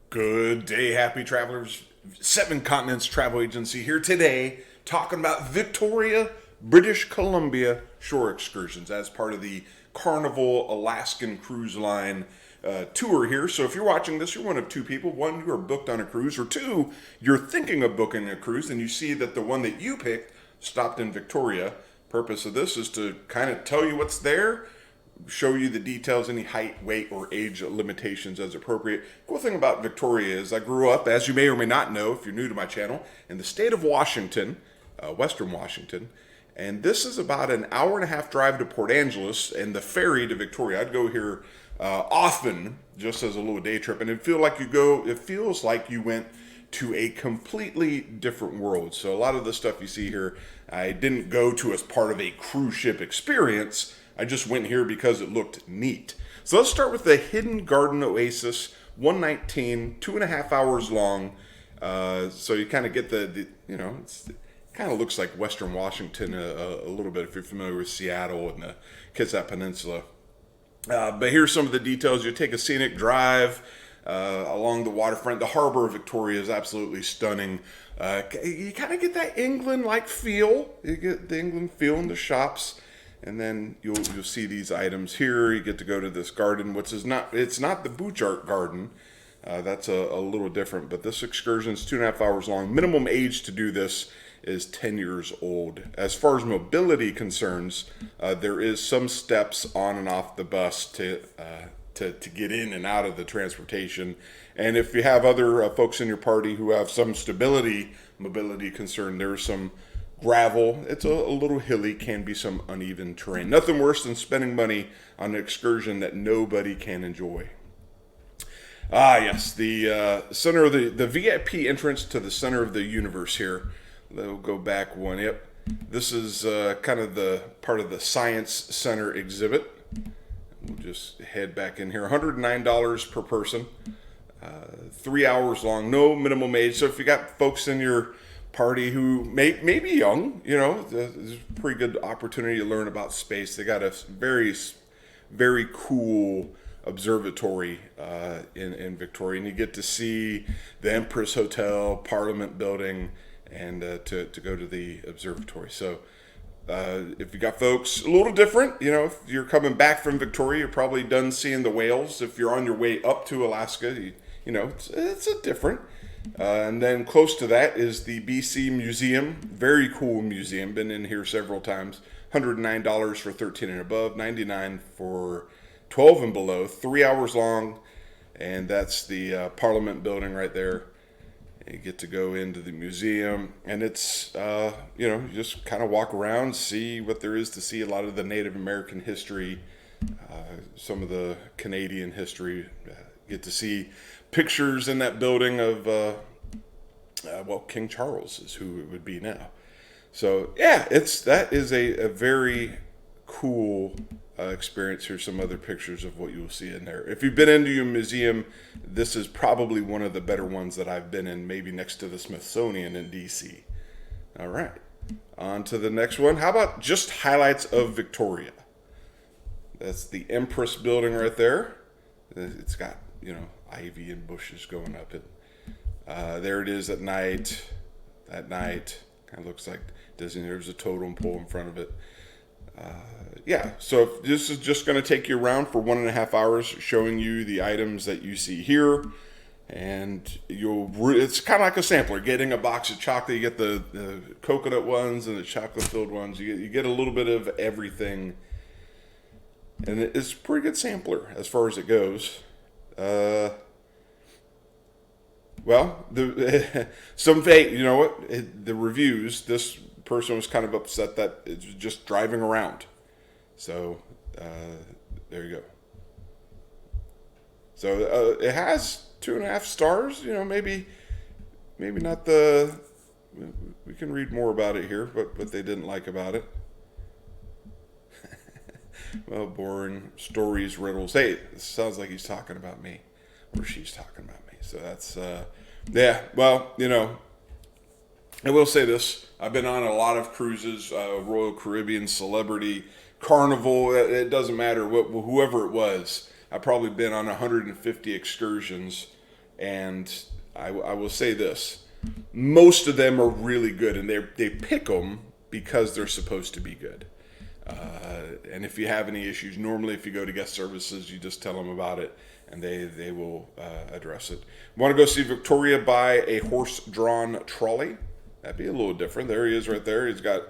Good day, happy travelers. Seven Continents Travel Agency here today talking about Victoria, British Columbia shore excursions as part of the Carnival Alaskan Cruise Line tour here. So if you're watching this, you're one of two people. One, you are booked on a cruise, or two, you're thinking of booking a cruise and you see that the one that you picked stopped in Victoria. Purpose of this is to kind of tell you what's there, show you the details, any height, weight, or age limitations as appropriate. Cool thing about Victoria is I grew up, as you may or may not know if you're new to my channel, in the state of Washington, Western Washington. And this is about an hour and a half drive to Port Angeles and the ferry to Victoria. I'd go here often just as a little day trip, and it feels like you went to a completely different world. So a lot of the stuff you see here, I didn't go to as part of a cruise ship experience. I just went here because it looked neat. So let's start with the Hidden Garden Oasis, 119, 2.5 hours long. So you kind of get it kind of looks like Western Washington a little bit if you're familiar with Seattle and the Kitsap Peninsula. But here's some of the details. You take a scenic drive along the waterfront. The harbor of Victoria is absolutely stunning. You kind of get that England-like feel. You get the England feel in the shops. And then you'll see these items here. You get to go to this garden, which is it's not the Bouchard Garden. That's a little different, but this excursion is 2.5 hours long. Minimum age to do this is 10 years old. As far as mobility concerns, there is some steps on and off the bus to get in and out of the transportation. And if you have other folks in your party who have some mobility concern, there's some gravel. It's a little hilly, can be some uneven terrain. Nothing worse than spending money on an excursion that nobody can enjoy. Yes, the center of the VIP entrance to the center of the universe here. We'll go back one. Yep, this is kind of the part of the Science Center exhibit. We'll just head back in here. $109 per person, 3 hours long, no minimum age. So if you got folks in your party who may be young, there's a pretty good opportunity to learn about space. They got a very, very cool observatory in Victoria, and you get to see the Empress Hotel, Parliament Building, and to go to the observatory. So if you got folks a little different, if you're coming back from Victoria, you're probably done seeing the whales. If you're on your way up to Alaska, it's a different. And then close to that is the BC Museum. Very cool museum. Been in here several times. $109 for 13 and above, $99 for 12 and below. 3 hours long, and that's the Parliament Building right there. You get to go into the museum, and it's you just kind of walk around, see what there is to see. A lot of the Native American history, some of the Canadian history. Get to see pictures in that building of King Charles is who it would be now. So yeah, that is a very cool experience. Here's some other pictures of what you'll see in there. If you've been into a museum, this is probably one of the better ones that I've been in, maybe next to the Smithsonian in DC. All right, on to the next one. How about just highlights of Victoria? That's the Empress Building right there. It's got ivy and bushes going up it. There it is at night. At night, kind of looks like Disney. There's a totem pole in front of it. So this is just going to take you around for 1.5 hours, showing you the items that you see here, and it's kind of like a sampler. Getting a box of chocolate, you get the coconut ones and the chocolate-filled ones. You get a little bit of everything, and it's a pretty good sampler as far as it goes. The reviews, this person was kind of upset that it's just driving around. So, there you go. So, it has 2.5 stars, maybe not we can read more about it here, but what they didn't like about it. Well, boring stories, riddles. Hey, it sounds like he's talking about me, or she's talking about me. So that's, well, I will say this. I've been on a lot of cruises, Royal Caribbean, Celebrity, Carnival. It doesn't matter whoever it was. I've probably been on 150 excursions, and I will say this: most of them are really good, and they pick them because they're supposed to be good. And if you have any issues, normally if you go to guest services, you just tell them about it, and they will address it. Want to go see Victoria by a horse-drawn trolley? That'd be a little different. There he is right there. He's got,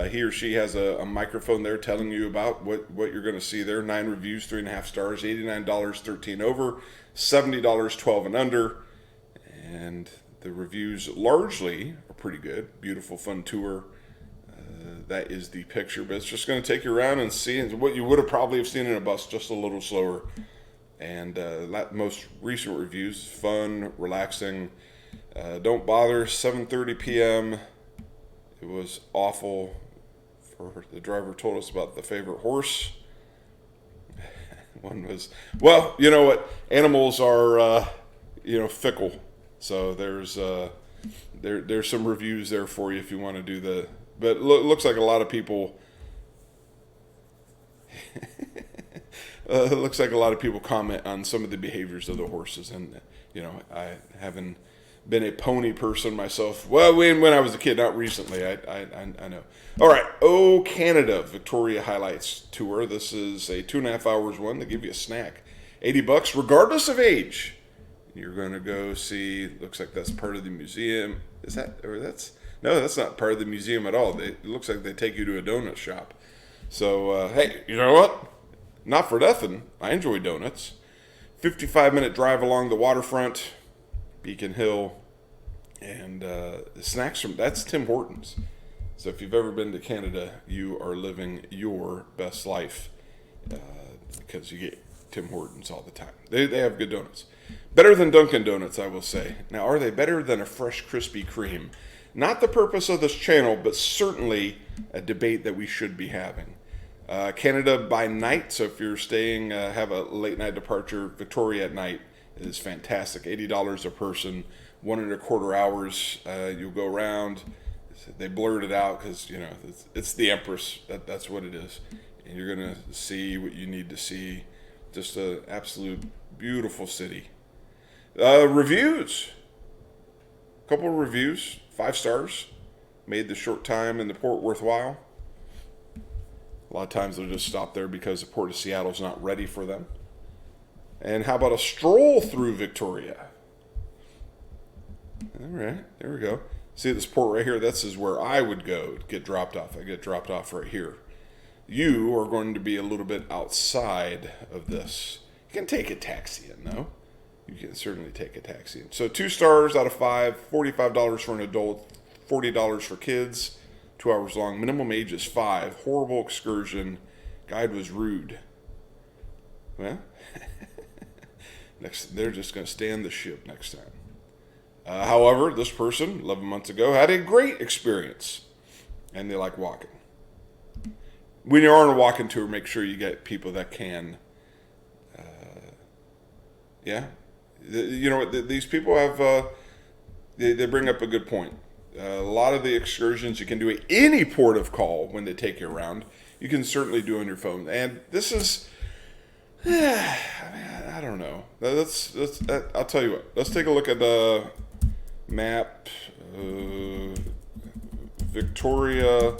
he or she has a microphone there telling you about what you're going to see there. 9 reviews, 3.5 stars, $89, 13 over, $70, 12 and under. And the reviews largely are pretty good. Beautiful, fun tour. That is the picture, but it's just going to take you around and see what you would have probably have seen in a bus, just a little slower. And most recent reviews, fun, relaxing. Don't bother, 7:30 p.m. It was awful. The driver told us about the favorite horse. One was, well, you know what? Animals are, fickle. So there's some reviews there for you if you want to do the. But it looks like a lot of people. It looks like a lot of people comment on some of the behaviors of the horses, and I haven't been a pony person myself. Well, when I was a kid, not recently. I know. All right. Oh, Canada Victoria Highlights Tour. This is a 2.5 hours one. They give you a snack, $80 regardless of age. You're going to go see. Looks like that's part of the museum. Is that or that's? No, that's not part of the museum at all. It looks like they take you to a donut shop. So hey, you know what? Not for nothing. I enjoy donuts. 55-minute drive along the waterfront. Beacon Hill, and the snacks that's Tim Hortons. So if you've ever been to Canada, you are living your best life because you get Tim Hortons all the time. They have good donuts. Better than Dunkin' Donuts, I will say. Now, are they better than a fresh Krispy Kreme? Not the purpose of this channel, but certainly a debate that we should be having. Canada by night, so if you're staying, have a late night departure, Victoria at night, is fantastic. $80 a person, 1.25 hours. You'll go around. They blurred it out because it's the Empress. That's what it is, and you're gonna see what you need to see. Just an absolute beautiful city. Reviews. A couple of reviews. 5 stars. Made the short time in the port worthwhile. A lot of times they'll just stop there because the port of Seattle's not ready for them. And how about a stroll through Victoria? All right, there we go. See this port right here? This is where I would go to get dropped off. I get dropped off right here. You are going to be a little bit outside of this. You can take a taxi in, though. You can certainly take a taxi in. So 2 stars out of 5, $45 for an adult, $40 for kids, 2 hours long. Minimum age is 5. Horrible excursion. Guide was rude. Well, they're just going to stay on the ship next time. However, this person, 11 months ago, had a great experience, and they like walking. When you're on a walking tour, make sure you get people that can. These people have. They bring up a good point. A lot of the excursions you can do at any port of call when they take you around. You can certainly do on your phone, and this is. I don't know. I'll tell you what. Let's take a look at the map. Victoria,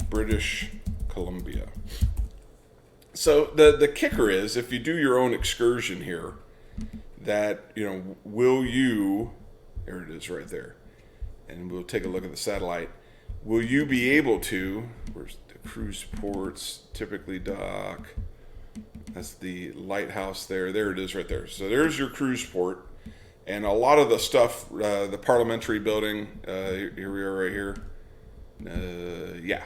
British Columbia. So the kicker is, if you do your own excursion here, that will you? There it is, right there. And we'll take a look at the satellite. Will you be able to? Where's the cruise ports? Typically dock. That's the lighthouse there. There it is right there. So there's your cruise port. And a lot of the stuff, the parliamentary building, here we are right here. Yeah.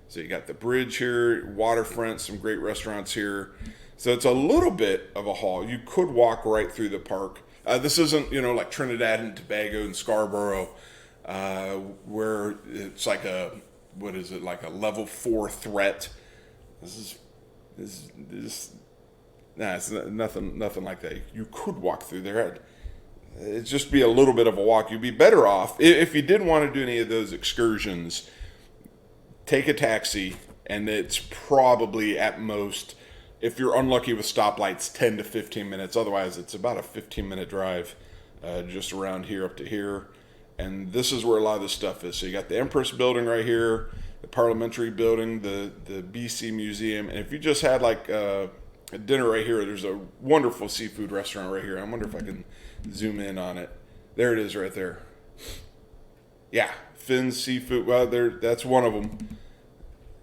So you got the bridge here, waterfront, some great restaurants here. So it's a little bit of a haul. You could walk right through the park. This isn't, like Trinidad and Tobago and Scarborough, where it's like like a level 4 threat. It's nothing like that. You could walk through there. It'd just be a little bit of a walk. You'd be better off if you did want to do any of those excursions. Take a taxi, and it's probably at most if you're unlucky with stoplights, 10 to 15 minutes. Otherwise, it's about a 15-minute drive just around here up to here. And this is where a lot of this stuff is. So you got the Empress Building right here, the Parliamentary Building, the BC Museum. And if you just had like a dinner right here, there's a wonderful seafood restaurant right here. I wonder if I can zoom in on it. There it is right there. Yeah, Finn's Seafood. Well, that's one of them.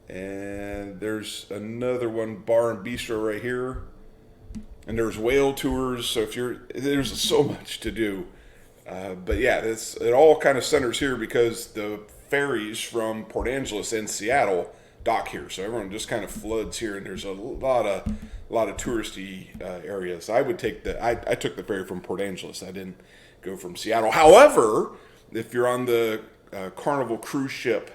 And there's another one, Bar and Bistro right here. And there's whale tours. So there's so much to do. But yeah, it all kind of centers here because the ferries from Port Angeles and Seattle dock here. So everyone just kind of floods here, and there's a lot of touristy areas. I took the ferry from Port Angeles. I didn't go from Seattle. However, if you're on the Carnival cruise ship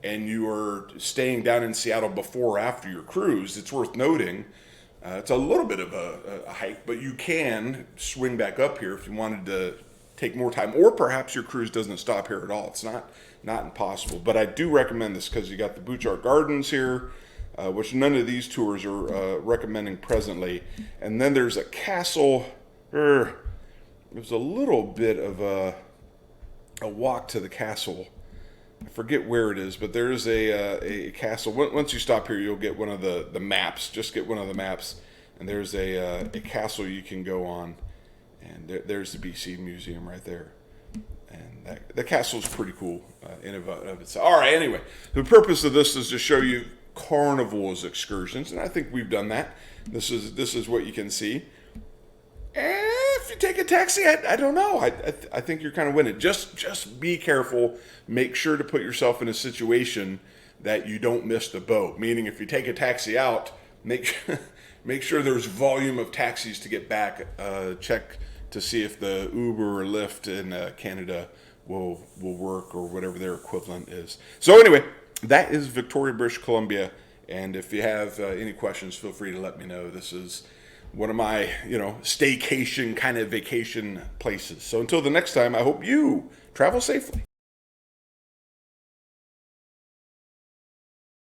and you are staying down in Seattle before or after your cruise, it's worth noting. It's a little bit of a hike, but you can swing back up here if you wanted to take more time, or perhaps your cruise doesn't stop here at all. It's not impossible, but I do recommend this because you got the Bouchard Gardens here, which none of these tours are recommending presently. And then there's a castle. There's a little bit of a walk to the castle. I forget where it is, but there is a castle. Once you stop here, you'll get one of the maps. Just get one of the maps, and there's a castle you can go on. And there's the BC Museum right there. And the castle's pretty cool in and of itself. All right, anyway, the purpose of this is to show you Carnival's excursions, and I think we've done that. This is what you can see. And if you take a taxi, I don't know. I think you're kind of winning. Just be careful. Make sure to put yourself in a situation that you don't miss the boat. Meaning, if you take a taxi out, make sure there's volume of taxis to get back. Check to see if the Uber or Lyft in Canada will work, or whatever their equivalent is. So anyway, that is Victoria, British Columbia. And if you have any questions, feel free to let me know. This is one of my, staycation kind of vacation places. So until the next time, I hope you travel safely.